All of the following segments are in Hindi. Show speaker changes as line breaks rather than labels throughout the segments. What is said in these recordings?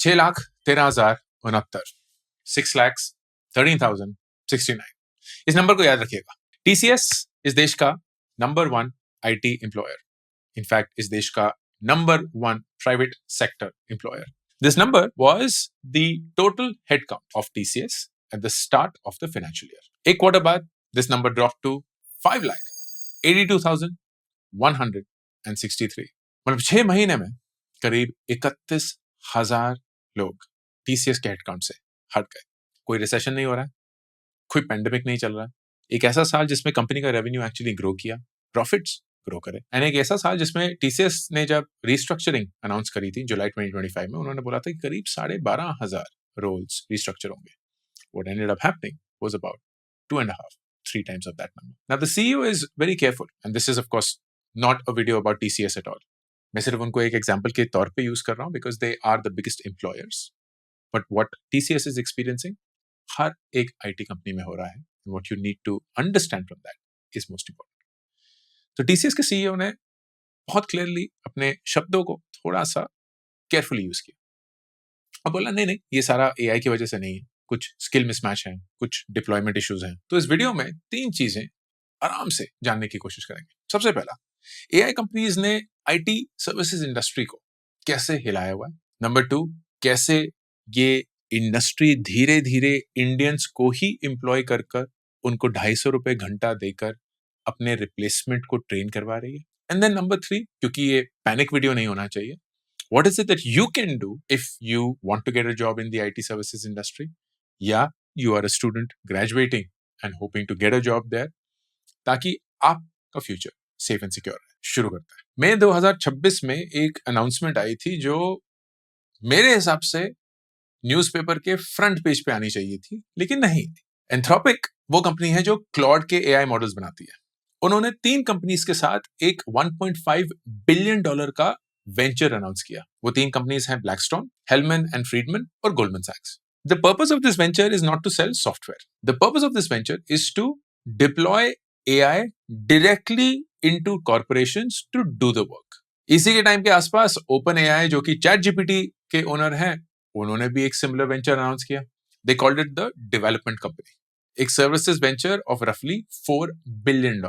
6,13,069, 6,13,069। इस नंबर को याद रखिएगा। TCS इस देश का नंबर 1 IT एम्प्लॉयर, इनफैक्ट इस देश का number 1 private sector employer. This number was the total headcount of TCS at the start of the financial year. एक क्वार्टर बाद this number dropped to 5,82,163. मतलब 6 महीने में करीब 31,000 लोग TCS के हेडकाउंट से हट गए। कोई रिसेशन नहीं हो रहा है, कोई पेंडेमिक नहीं चल रहा है। एक ऐसा साल जिसमें कंपनी का रेवेन्यू एक्चुअली ग्रो किया, प्रॉफिट्स ग्रो करे, एंड एक ऐसा साल जिसमें TCS ने जब रिस्ट्रक्चरिंग अनाउंस करी थी जुलाई 2025 में, उन्होंने बोला था कि करीब 12,500 रोल्स रिस्ट्रक्चर होंगे। What ended up happening was about 2.5, 3 times of that number. Now the CEO is very careful, and this is of course not a video about TCS at all. मैं सिर्फ उनको एक एग्जांपल के तौर पे यूज कर रहा हूँ because they are the biggest employers. But what TCS is experiencing, हर एक IT कंपनी में हो रहा है. What you need to understand from that is most important. तो TCS के CEO ने बहुत क्लियरली अपने शब्दों को थोड़ा सा केयरफुली यूज किया। अब बोला नहीं ये सारा AI की वजह से नहीं है, कुछ स्किल मिसमैच है, कुछ डिप्लॉयमेंट इश्यूज हैं। तो इस वीडियो में 3 चीजें आराम से जानने की कोशिश करेंगे। सबसे पहला, AI कंपनीज ने IT सर्विसेज इंडस्ट्री को कैसे हिलाया हुआ है। नंबर 2, कैसे ये इंडस्ट्री धीरे धीरे इंडियंस को ही एम्प्लॉय कर उनको 250 रुपए घंटा देकर अपने रिप्लेसमेंट को ट्रेन करवा रही है। एंड देन नंबर 3, क्योंकि ये पैनिक वीडियो नहीं होना चाहिए, what is it that you can do if you want to get a job in the IT services industry? या you are a student graduating and hoping to get a job there, ताकि आपका फ्यूचर सेफ एंड सिक्योर है। शुरू करता है। मई 2026 में एक अनाउंसमेंट आई थी जो मेरे हिसाब से न्यूज़पेपर के फ्रंट पेज पे आनी चाहिए थी, लेकिन नहीं। एंथ्रोपिक वो कंपनी है जो क्लॉड के AI मॉडल्स बनाती है। उन्होंने 3 कंपनीज के साथ एक $1.5 बिलियन का वेंचर अनाउंस किया। वो 3 कंपनीज हैं ब्लैकस्टोन, हेलमन एंड फ्रीडमन और Goldman सैक्स। The purpose of this venture is not to sell software. The purpose of this venture is to deploy AI directly into corporations to do the work. इसी के टाइम के आसपास OpenAI जो कि ChatGPT के ओनर हैं, उन्होंने भी एक सिमिलर वेंचर अनाउंस किया। They called it the development company. एक सर्विसेज वेंचर ऑफ रफली $4 बिलियन।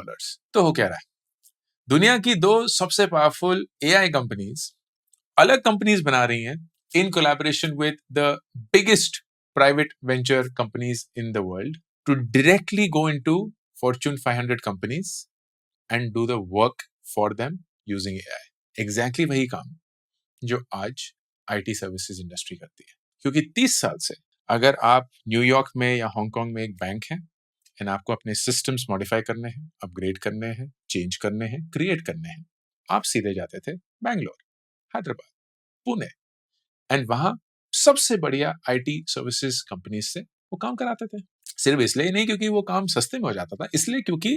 तो हो क्या रहा है, दुनिया की 2 सबसे पावरफुल AI कंपनीज अलग कंपनीज बना रही हैं in collaboration with the biggest private venture companies in the world to directly go into Fortune 500 companies and do the work for them using AI। Exactly वही काम जो आज IT सर्विसेज इंडस्ट्री करती है। क्योंकि 30 साल से अगर आप न्यूयॉर्क में या हांगकांग में एक बैंक है एंड आपको अपने सिस्टम्स मॉडिफाई करने हैं, अपग्रेड करने हैं, चेंज करने हैं, क्रिएट करने हैं, आप सीधे जाते थे बैंगलोर, हैदराबाद, पुणे, एंड वहां सबसे बढ़िया IT सर्विसेज कंपनीज से वो काम कराते थे। सिर्फ इसलिए नहीं क्योंकि वो काम सस्ते में हो जाता था, इसलिए क्योंकि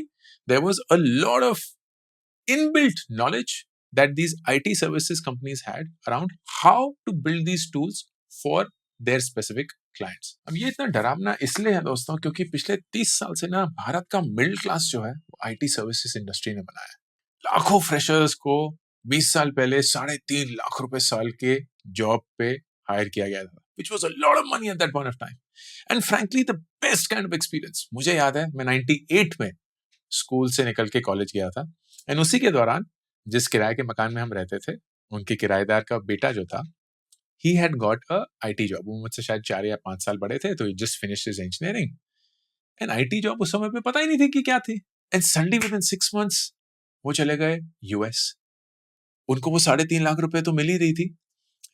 there was a lot of inbuilt knowledge that these IT services companies had around how to build these tools for their specific clients. अब ये इतना डरावना इसलिए है दोस्तों क्योंकि पिछले 30 साल से ना भारत का मिडिल क्लास जो है वो IT सर्विसेज इंडस्ट्री ने बनाया है। लाखों फ्रेशर्स को 20 साल पहले 3.5 लाख रुपए साल के जॉब पे हायर किया गया था, which was a lot of money at that point of time. And frankly the best kind of experience, मुझे याद है मैं 98 में स्कूल से निकल के कॉलेज गया था, एंड उसी के दौरान जिस किराए के मकान में हम रहते थे, उनके किराएदार का बेटा जो था, he had got a IT job. वो मुझसे शायद 4 या 5 साल बड़े थे, तो he just finished his engineering. And IT job उस समय पे पता ही नहीं थी कि क्या थी। And suddenly within 6 months वो चले गए US. उनको वो $3.5 लाख रुपए तो मिल ही रही थी,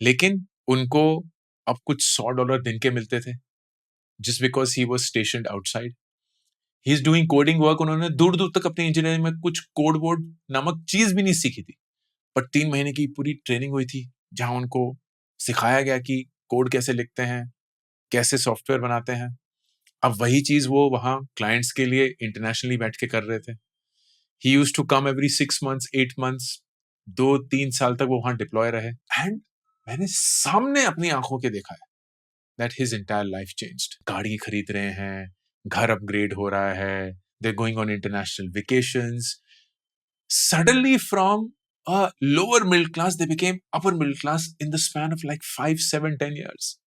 लेकिन उनको अब कुछ $100 दिन के मिलते थे, just because he was stationed outside. He is doing coding work. उन्होंने दूर दूर तक अपनी इंजीनियरिंग में कुछ कोड वर्ड नामक चीज भी नहीं सीखी थी, पर 3 महीने की पूरी ट्रेनिंग हुई थी जहां उनको सिखाया गया कि कोड कैसे लिखते हैं, कैसे सॉफ्टवेयर बनाते हैं। अब वही चीज वो वहां क्लाइंट्स के लिए इंटरनेशनली बैठ के कर रहे थे। He used to come every 6 months 8 months, 2-3 साल तक वो वहां डिप्लॉय रहे, एंड मैंने सामने अपनी आंखों के देखा है that his entire life changed. गाड़ी खरीद रहे हैं, घर अपग्रेड हो रहा है, they're going on international vacations. Suddenly from lower middle class, they became upper middle class in the span of like 5, 7, 10 years.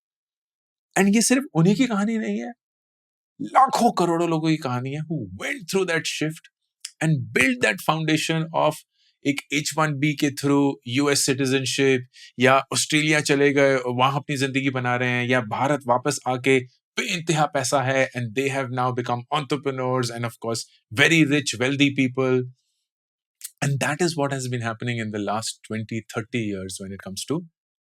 And ये सिर्फ उन्हीं की कहानी नहीं है, लाखों करोड़ों लोगों की कहानी है who went through that shift and built that foundation of एक H1B के थ्रू US सिटीजनशिप, या ऑस्ट्रेलिया चले गए वहां अपनी जिंदगी बना रहे हैं, या भारत वापस आके बेइंतहा पैसा है and they have now become entrepreneurs and of course very rich wealthy people. And that is what has been happening in the last 20, 30 years when it comes to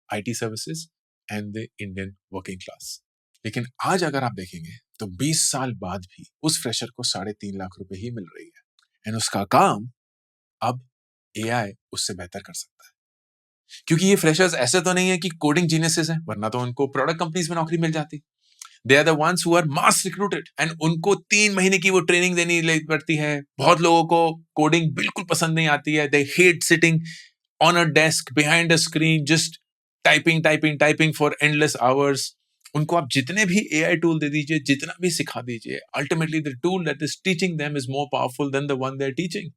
IT services and the Indian working class. लेकिन आज अगर आप देखेंगे तो 20 साल बाद भी उस फ्रेशर को 3.5 लाख रुपए ही मिल रही है, एंड उसका काम अब AI उससे बेहतर कर सकता है। क्योंकि ये फ्रेशर्स ऐसे तो नहीं है कि कोडिंग जीनियसेस हैं, वरना तो उनको प्रोडक्ट कंपनीज में नौकरी मिल जाती। They are the ones who are mass recruited and उनको 3 महीने की वो ट्रेनिंग देनी पड़ती है। बहुत लोगों को कोडिंग बिल्कुल पसंद नहीं आती है। They hate sitting on a desk behind a screen just typing for endless hours. उनको आप जितने भी AI टूल दे दीजिए, जितना भी सिखा दीजिए, ultimately the tool that is teaching them is more powerful than the one they're teaching.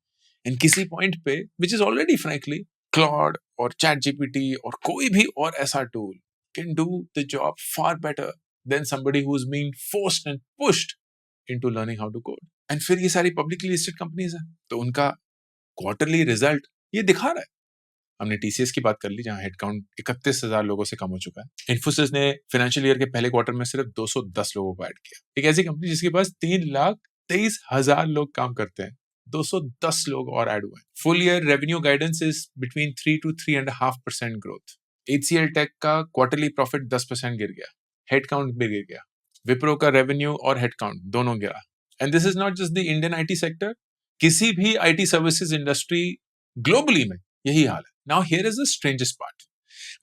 And किसी point पे, which is already frankly Claude और ChatGPT और कोई भी और ऐसा tool can do the job far better than somebody who's being forced and pushed into learning how to code. And फिर ये सारी publicly listed companies हैं, तो उनका quarterly result ये दिखा रहा है। हमने TCS की बात कर ली, जहां हेडकाउंट 31,000 लोगों से कम हो चुका है। इन्फोसिस ने फाइनेंशियल ईयर के पहले क्वार्टर में सिर्फ 210 लोगों को ऐड किया। एक ऐसी कंपनी जिसके पास 3,23,000 लोग काम करते हैं, 210 लोग और ऐड हुए। Full year revenue guidance is between 3 to 3.5% growth. HCL tech का क्वार्टरली प्रॉफिट 10% गिर गया, हेडकाउंट भी गिर गया। विप्रो का रेवेन्यू और हेडकाउंट दोनों गिरा। And this is not just the Indian IT sector, किसी भी IT सर्विसेज इंडस्ट्री ग्लोबली में यही हाल है। Now here is the strangest part.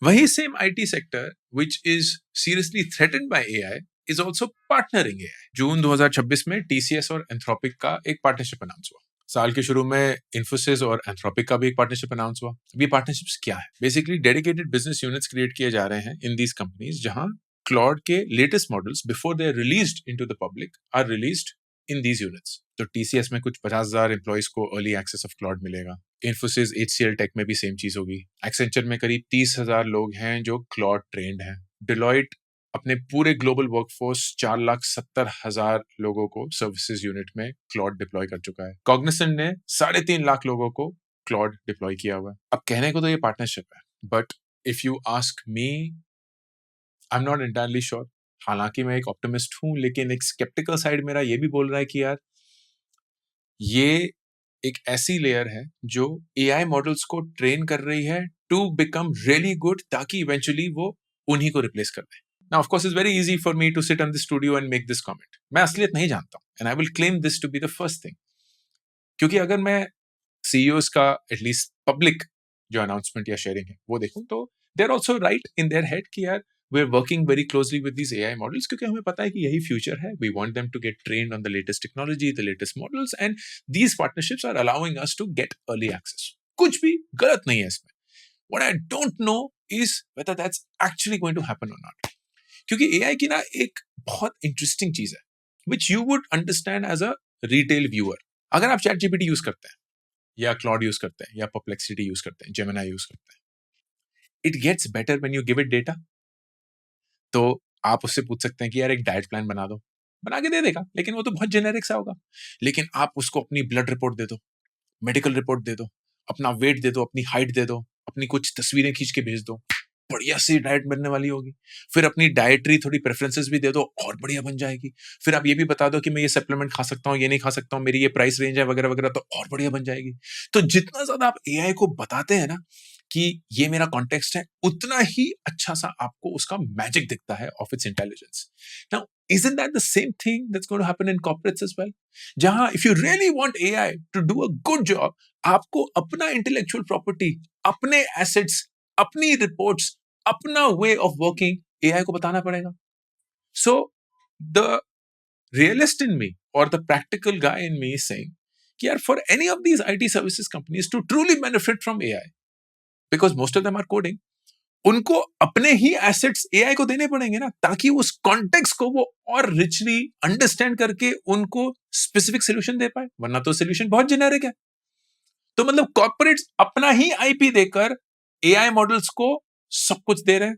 वही same IT sector which is seriously threatened by AI is also partnering AI. जून 2026 में TCS और Anthropic का एक पार्टनरशिप अनाउंस हुआ। साल के शुरू में Infosys और Anthropic का भी एक पार्टनरशिप अनाउंस हुआ। ये पार्टनरशिप्स क्या है? Basically dedicated business units create किए जा रहे हैं इन दीज कंपनीज, जहां क्लॉड के latest models before they are released into the public are released in these units. तो TCS में कुछ 50,000 एम्प्लॉइज को अर्ली एक्सेस ऑफ क्लॉड मिलेगा। Infosys HCL टेक में भी सेम चीज होगी। एक्सेंचर में करीब 30,000 लोग हैं जो क्लॉड ट्रेंड हैं। डिलॉयट अपने पूरे ग्लोबल वर्कफोर्स 4,70,000 लोगों को सर्विसेज यूनिट में क्लॉड डिप्लॉय कर चुका है। कॉग्निसेंट ने 3.5 लाख लोगों को क्लॉड डिप्लॉय किया हुआ है। अब कहने को तो ये पार्टनरशिप है, but if you ask me, I am not entirely sure. हालांकि मैं एक ऑप्टिमिस्ट हूं, लेकिन एक स्केप्टिकल साइड मेरा ये भी बोल रहा है कि यार ये एक ऐसी लेयर है जो AI मॉडल्स को ट्रेन कर रही है टू बिकम रियली गुड, ताकि इवेंचुअली वो उन्हीं को रिप्लेस कर दे। Now, of course, it's very easy for me to sit on the studio and make this comment. मैं असलियत नहीं जानता हूं, and I will claim this to be the first thing. क्योंकि अगर मैं CEOs का एटलीस्ट पब्लिक जो अनाउंसमेंट या शेयरिंग है वो देखूं, तो they are also right in their head कि यार we are working very closely with these AI models, क्योंकि हमें पता है कि यही फ्यूचर है। We want them to get trained on the latest technology, the latest models, and these partnerships are allowing us to get early access. कुछ भी गलत नहीं है इसमें। What I don't know is whether that's actually going to happen और नॉट। क्योंकि AI की ना एक बहुत इंटरेस्टिंग चीज है which you would understand as a retail viewer. अगर आप ChatGPT यूज करते हैं, या क्लॉड यूज करते हैं, या परप्लेक्सिटी यूज करते हैं, जेमिनी यूज करते हैं, it gets better when you give it data. तो आप उससे पूछ सकते हैं कि यार एक डाइट प्लान बना दो, बना के दे देगा, लेकिन वो तो बहुत जेनेरिक सा होगा। लेकिन आप उसको अपनी ब्लड रिपोर्ट दे दो, मेडिकल रिपोर्ट दे दो, अपना वेट दे दो, अपनी हाइट दे दो, अपनी कुछ तस्वीरें खींच के भेज दो, बढ़िया सी डाइट बनने वाली होगी। फिर अपनी डाइटरी थोड़ी प्रेफरेंसेस भी दे दो, और बढ़िया बन जाएगी। फिर आप ये भी बता दो कि मैं ये सप्लीमेंट खा सकता हूँ, ये नहीं खा सकता हूँ, मेरी ये प्राइस रेंज है वगैरह वगैरह, तो और बढ़िया बन जाएगी। तो जितना ज्यादा आप AI को बताते हैं ना कि ये मेरा कॉन्टेक्स्ट है, उतना ही अच्छा सा आपको उसका मैजिक दिखता है of its intelligence. Now isn't that the same thing that's going to happen in corporates as well? जहां if you really want AI to do a good job, आपको अपना इंटेलेक्चुअल प्रॉपर्टी, अपने एसेट्स, अपनी रिपोर्ट्स, अपना वे ऑफ वर्किंग AI को बताना पड़ेगा। So the realist in me or the practical guy in me is saying कि यार for any of these IT services companies to truly benefit from AI, because most of them are coding, उनको अपने ही एसेट्स AI को देने पड़ेंगे ना, ताकि उस कॉन्टेक्स्ट को वो और रिचली अंडरस्टैंड करके उनको स्पेसिफिक सोल्यूशन दे पाए, वरना तो सोल्यूशन बहुत जेनेरिक है। तो मतलब कॉर्पोरेट्स अपना ही आईपी देकर एआई मॉडल्स को सब कुछ दे रहे हैं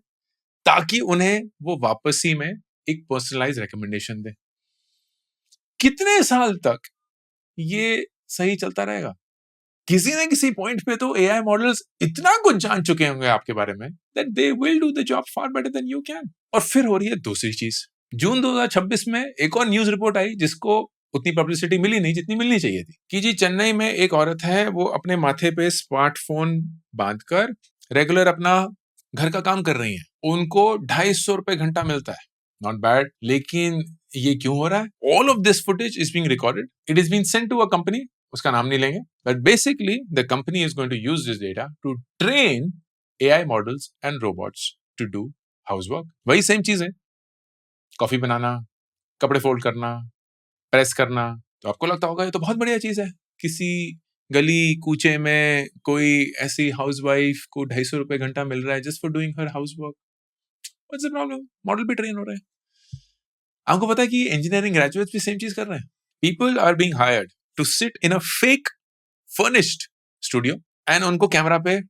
ताकि उन्हें वो वापसी में एक पर्सनलाइज रिकमेंडेशन दे। कितने साल तक ये सही चलता रहेगा? किसी न किसी पॉइंट पे तो एआई मॉडल्स इतना कुछ जान चुके होंगे आपके बारे में that they will do the job far better than you can. और फिर हो रही है दूसरी चीज। जून 2026 में एक और न्यूज रिपोर्ट आई जिसको उतनी पब्लिसिटी मिली नहीं जितनी मिलनी चाहिए थी कि जी चेन्नई में एक औरत है, वो अपने माथे पे स्मार्टफोन बांधकर रेगुलर अपना घर का काम कर रही है। उनको 250 रुपए घंटा मिलता है। Not bad. लेकिन ये क्यों हो रहा है? All of this footage is being recorded, it is being sent to a company, उसका नाम नहीं लेंगे, but basically the company is going to use this data to train AI models and robots to do housework. वही सेम चीज है, कॉफी बनाना, कपड़े फोल्ड करना, प्रेस करना। तो आपको लगता होगा ये तो बहुत बढ़िया चीज है, किसी गली कूचे में कोई ऐसी हाउसवाइफ को 250 रुपए घंटा मिल रहा है just for doing her housework. What's the problem? Model भी ट्रेन हो रहे हैं। आपको पता है कि इंजीनियरिंग ग्रेजुएट्स भी सेम चीज कर रहे हैं। People are being hired to sit in a fake furnished studio and उनको कैमरा पे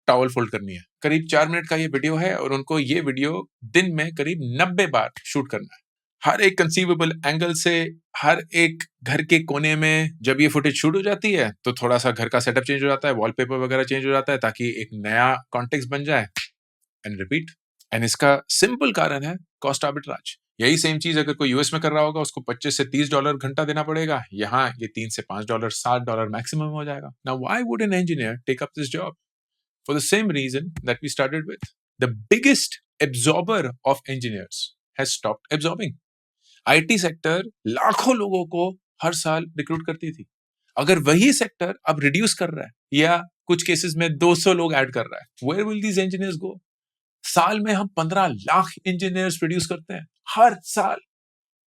टॉवल फोल्ड करनी है। करीब 4 मिनट का ये वीडियो है और उनको ये वीडियो दिन में करीब 90 बार शूट करना है, हर एक कंसीवेबल एंगल से, हर एक घर के कोने में। जब ये फुटेज शूट हो जाती है तो थोड़ा सा घर का सेटअप चेंज हो जाता है, वॉलपेपर वगैरह चेंज हो जाता है ताकि एक नया कॉन्टेक्स्ट बन जाए एंड रिपीट। एंड इसका सिंपल कारण है कॉस्ट आर्बिट्राज। यही सेम चीज अगर कोई यूएस में कर रहा होगा उसको $25 से $30 घंटा देना पड़ेगा, यहाँ ये $3 से $5, $7 मैक्सिमम हो जाएगा। Now why would an engineer take up this job? For the same reason that we started with. The biggest absorber of engineers has stopped absorbing. IT sector लाखों लोगों को हर साल रिक्रूट करती थी, अगर वही सेक्टर अब रिड्यूस कर रहा है या कुछ केसेस में 200 लोग ऐड कर रहा है, वेयर विल दीज इंजीनियर्स गो? साल में हम 15 लाख इंजीनियर्स प्रोड्यूस करते हैं हर साल।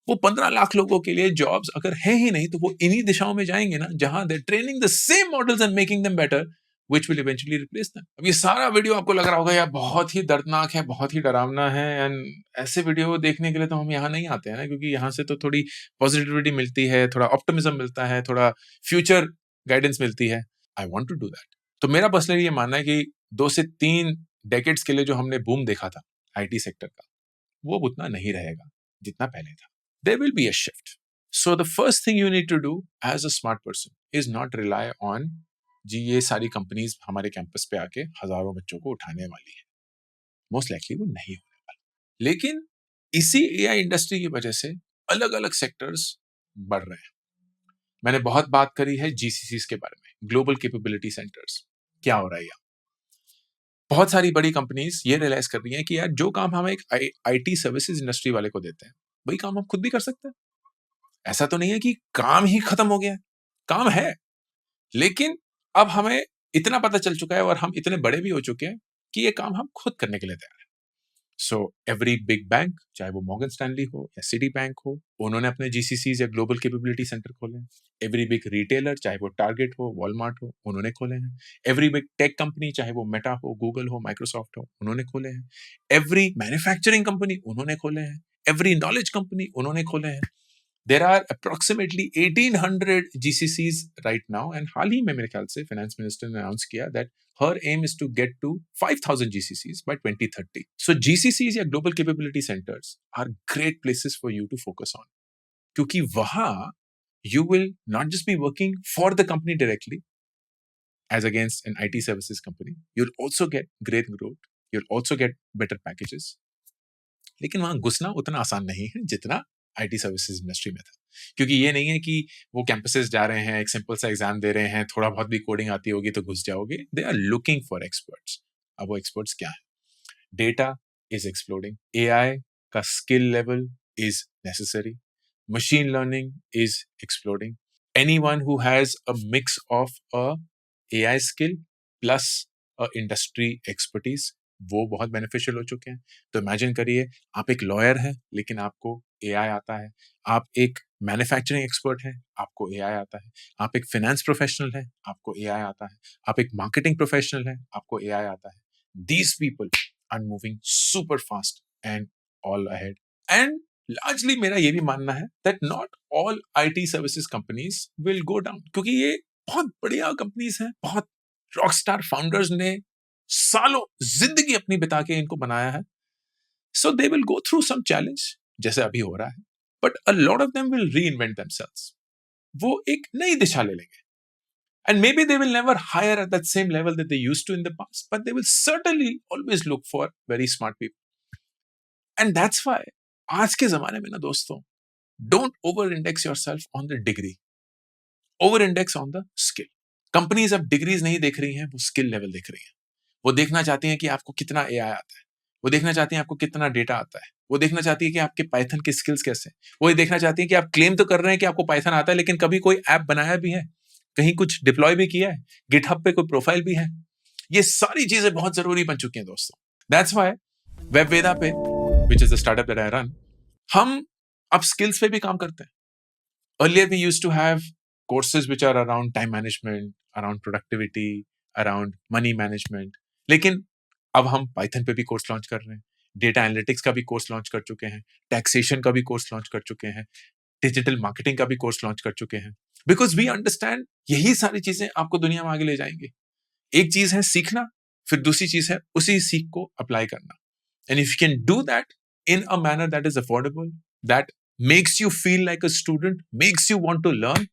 वो 15 लाख लोगों के लिए जॉब्स अगर है ही नहीं तो वो इन्हीं दिशाओं में जाएंगे ना जहां they training the same models and making them better which will eventually replace them. अब ये सारा वीडियो आपको लग रहा होगा यार बहुत ही दर्दनाक है, बहुत ही डरावना है, एंड ऐसे वीडियो देखने के लिए तो हम यहाँ नहीं आते हैं ना, क्योंकि यहाँ से तो थोड़ी पॉजिटिविटी मिलती है, थोड़ा ऑप्टिमिज्म मिलता है, थोड़ा फ्यूचर गाइडेंस मिलती है। I want to do that. तो मेरा पर्सनली ये मानना है कि 2 से 3 डेकेड्स के लिए जो हमने बूम देखा था आईटी सेक्टर का, वो उतना नहीं रहेगा जितना पहले था। There will be a shift. So the first thing you need to do as a smart person is not rely on जी ये सारी कंपनीज हमारे कैंपस पे आके हजारों बच्चों को उठाने वाली है। मोस्ट लाइकली वो नहीं होने वाला। लेकिन इसी एआई इंडस्ट्री की वजह से अलग अलग सेक्टर्स बढ़ रहे हैं। मैंने बहुत बात करी है जीसीसीज के बारे में, ग्लोबल कैपेबिलिटी सेंटर्स। क्या हो रहा है यहाँ? बहुत सारी बड़ी कंपनीज ये रियलाइज कर रही हैं कि यार जो काम हम एक आईटी सर्विसेज इंडस्ट्री वाले को देते हैं वही काम हम खुद भी कर सकते हैं। ऐसा तो नहीं है कि काम ही खत्म हो गया है, काम है, लेकिन अब हमें इतना पता चल चुका है और हम इतने बड़े भी हो चुके हैं कि ये काम हम खुद करने के लिए तैयार हैं। सो एवरी बिग बैंक, चाहे वो मॉर्गन स्टैनली हो या सिटी बैंक हो, उन्होंने अपने जीसीसीज या ग्लोबल कैपेबिलिटी सेंटर खोले हैं। एवरी बिग रिटेलर, चाहे वो टारगेट हो, वॉलमार्ट हो, उन्होंने खोले हैं। एवरी बिग टेक कंपनी, चाहे वो मेटा हो, गूगल हो, माइक्रोसॉफ्ट हो, उन्होंने खोले हैं। एवरी मैन्युफैक्चरिंग कंपनी उन्होंने खोले हैं। एवरी नॉलेज कंपनी उन्होंने खोले हैं। There are approximately 1800 GCCs right now, and हाल ही में मेरे ख्याल से फाइनेंस मिनिस्टर ने अनाउंस किया that her aim is to get to 5000 GCCs by 2030. So GCCs या Global Capability Centers are great places for you to focus on, क्योंकि वहाँ you will not just be working for the company directly as against an IT services company, you'll also get great growth, you'll also get better packages. लेकिन वहां घुसना उतना आसान नहीं है जितना आईटी सर्विसेज इंडस्ट्री में था, क्योंकि ये नहीं है कि वो कैंपसेस जा रहे हैं, एक सिंपल सा एग्जाम दे रहे हैं, थोड़ा बहुत भी कोडिंग आती होगी तो घुस जाओगे। They are looking for experts. अब वो एक्सपर्ट्स क्या है? डेटा इज एक्सप्लोडिंग, एआई का skill level is necessary, machine learning is exploding. Anyone who has a mix of a AI skill plus a industry expertise, वो बहुत बेनिफिशियल हो चुके हैं। तो इमेजिन करिए, आप एक लॉयर हैं लेकिन आपको एआई आता है, आप एक मैन्युफैक्चरिंग एक्सपर्ट हैं, आपको एआई आता है, आप एक फाइनेंस प्रोफेशनल हैं, आपको एआई आता है, आप एक मार्केटिंग प्रोफेशनल हैं, आपको एआई आता है। These people are moving super fast and all ahead. And largely मेरा ये भी मानना है that not all IT services companies will go down, क्योंकि ये बहुत बढ़िया कंपनीज हैं, बहुत रॉकस्टार फाउंडर्स ने सालों जिंदगी अपनी बिता के इनको बनाया है. So they will go through some challenge, जैसे अभी हो रहा है, but a lot of them will reinvent themselves. वो एक नई दिशा ले लेंगे. And maybe they will never hire at that same level that they used to in the past, but they will certainly always look for very smart people. And that's why आज के जमाने में ना दोस्तों, don't over index yourself on the degree. Over index on the skill. Companies अब डिग्रीज नहीं देख रही हैं, वो स्किल लेवल देख रही हैं. वो देखना चाहती हैं कि आपको कितना AI आता है. वो देखना चाहती हैं आपको कितना डेटा आता है. वो देखना चाहती है कि आपके पाइथन के स्किल्स कैसे हैं. वो देखना चाहती है कि आप क्लेम तो कर रहे हैं कि आपको पाइथन आता है, लेकिन कभी कोई ऐप बनाया भी है, कहीं कुछ डिप्लॉय भी किया है, गिटहब पे कोई प्रोफाइल भी है. ये सारी चीजें बहुत जरूरी बन चुकी हैं दोस्तों. दैट्स व्हाई वेबवेदा पे, which is the startup that I run, हम अब स्किल्स पे भी काम करते हैं. Earlier we used to have courses which are around time management, around productivity, around money management. लेकिन अब हम पाइथन पे भी कोर्स लॉन्च कर रहे हैं, डेटा एनालिटिक्स का भी कोर्स लॉन्च कर चुके हैं, टैक्सेशन का भी कोर्स लॉन्च कर चुके हैं, डिजिटल मार्केटिंग का भी कोर्स लॉन्च कर चुके हैं. बिकॉज वी अंडरस्टैंड यही सारी चीजें आपको दुनिया में आगे ले जाएंगे. एक चीज है सीखना, फिर दूसरी चीज है उसी सीख को अप्लाई करना. And if you can do that in a manner that is affordable, that makes you feel like a student, makes you want to learn,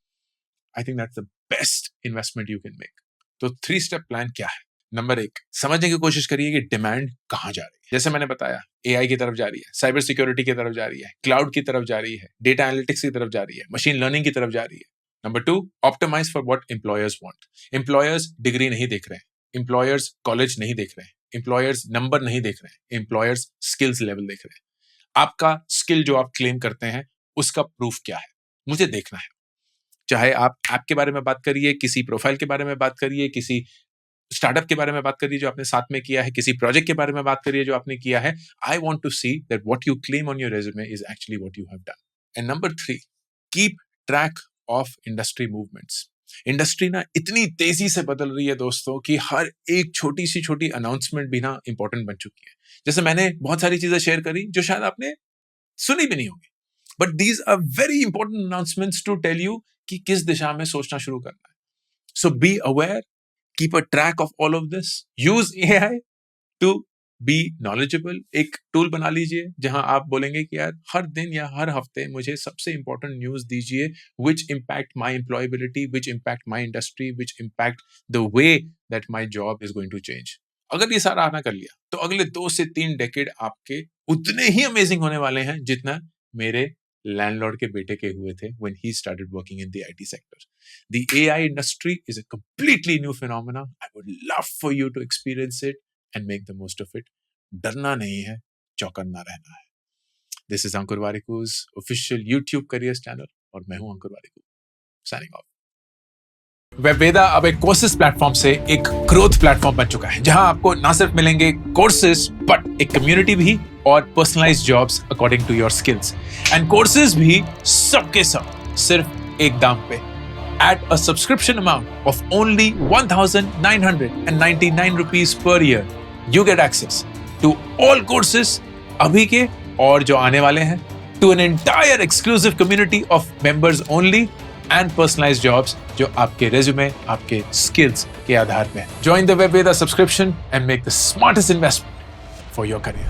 I think that's the best investment you can make. तो 3-step plan क्या है? नंबर 1, समझने की कोशिश करिए कि डिमांड कहाँ जा रही है. जैसे मैंने बताया, AI की तरफ जा रही है, साइबर सिक्योरिटी की तरफ जा रही है, क्लाउड की तरफ जा रही है, डेटा एनालिटिक्स की तरफ जा रही है, मशीन लर्निंग की तरफ जा रही है. Number 2, optimize for what employers want. Employers degree नहीं देख रहे हैं, एम्प्लॉयर्स कॉलेज नहीं देख रहे हैं, एम्प्लॉयर्स नंबर नहीं देख रहे हैं, एम्प्लॉयर्स स्किल्स लेवल देख रहे हैं. आपका स्किल जो आप क्लेम करते हैं उसका प्रूफ क्या है, मुझे देखना है. चाहे आप ऐप के बारे में बात करिए, किसी प्रोफाइल के बारे में बात करिए, किसी स्टार्टअप के बारे में बात करिए जो आपने साथ में किया है, किसी प्रोजेक्ट के बारे में बात करिए जो आपने किया है. I want to see that what you claim on your resume is actually what you have done. And number 3, keep track of industry movements. Industry ना इतनी तेजी से बदल रही है दोस्तों कि हर एक छोटी सी छोटी अनाउंसमेंट भी ना इंपॉर्टेंट बन चुकी है. जैसे मैंने बहुत सारी चीजें शेयर करी जो शायद आपने सुनी भी नहीं होगी, but these are very important announcements to tell you कि किस दिशा में सोचना शुरू करना है. So be aware, keep a track of all of this, use AI to be knowledgeable. एक टूल बना लीजिए जहां आप बोलेंगे कि यार हर दिन या हर हफ्ते मुझे सबसे इंपॉर्टेंट न्यूज दीजिए which impact my employability, which impact my industry, which impact the way that my job is going to change. अगर ये सारा आना कर लिया तो अगले 2 से 3 डेकेड आपके उतने ही अमेजिंग होने वाले हैं जितना मेरे लैंडलॉर्ड के बेटे के हुए थे when he started working in the IT sector. The AI industry is a completely new phenomena. I would love for you to experience it and make the most of it. डरना नहीं है, चौकन्ना रहना है. This is Ankur Wariku's official YouTube careers channel और मैं हूं अंकुर वारिकू. Signing off. वेबवेदा अब एक कोर्सेज प्लेटफॉर्म से एक ग्रोथ प्लेटफॉर्म बन चुका है जहां आपको ना सिर्फ मिलेंगे कोर्सेज बट एक कम्युनिटी भी और personalized jobs according to your skills. And courses भी सबके सब सिर्फ एक दाम पे. At a subscription amount of only 1,999 rupees per year, you get access to all courses अभी के और जो आने वाले हैं, to an entire exclusive community of members only and personalized jobs जो आपके resume, आपके skills के आधार पे हैं. Join the Webveda subscription and make the smartest investment for your career.